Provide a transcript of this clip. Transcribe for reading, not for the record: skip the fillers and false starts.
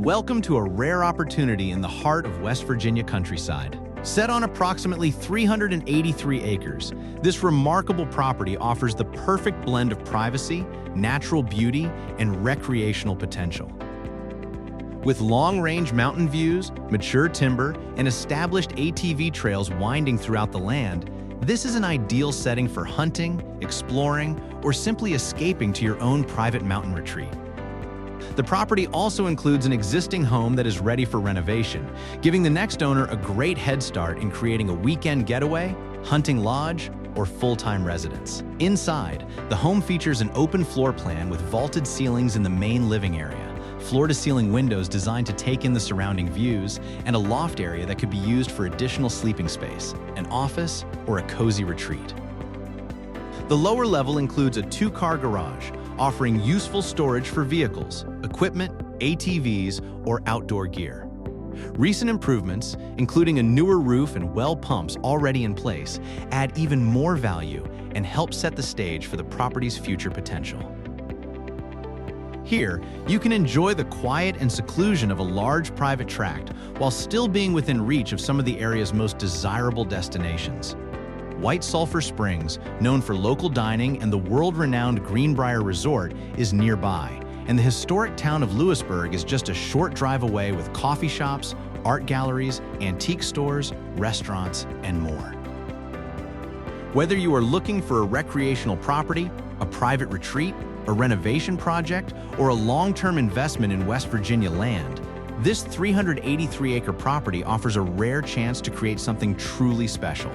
Welcome to a rare opportunity in the heart of West Virginia countryside. Set on approximately 383 acres, this remarkable property offers the perfect blend of privacy, natural beauty, and recreational potential. With long-range mountain views, mature timber, and established ATV trails winding throughout the land, this is an ideal setting for hunting, exploring, or simply escaping to your own private mountain retreat. The property also includes an existing home that is ready for renovation, giving the next owner a great head start in creating a weekend getaway, hunting lodge, or full-time residence. Inside, the home features an open floor plan with vaulted ceilings in the main living area, floor-to-ceiling windows designed to take in the surrounding views, and a loft area that could be used for additional sleeping space, an office, or a cozy retreat. The lower level includes a two-car garage, offering useful storage for vehicles, equipment, ATVs, or outdoor gear. Recent improvements, including a newer roof and well pumps already in place, add even more value and help set the stage for the property's future potential. Here, you can enjoy the quiet and seclusion of a large private tract while still being within reach of some of the area's most desirable destinations. White Sulphur Springs, known for local dining and the world-renowned Greenbrier Resort, is nearby, and the historic town of Lewisburg is just a short drive away with coffee shops, art galleries, antique stores, restaurants, and more. Whether you are looking for a recreational property, a private retreat, a renovation project, or a long-term investment in West Virginia land, this 383-acre property offers a rare chance to create something truly special.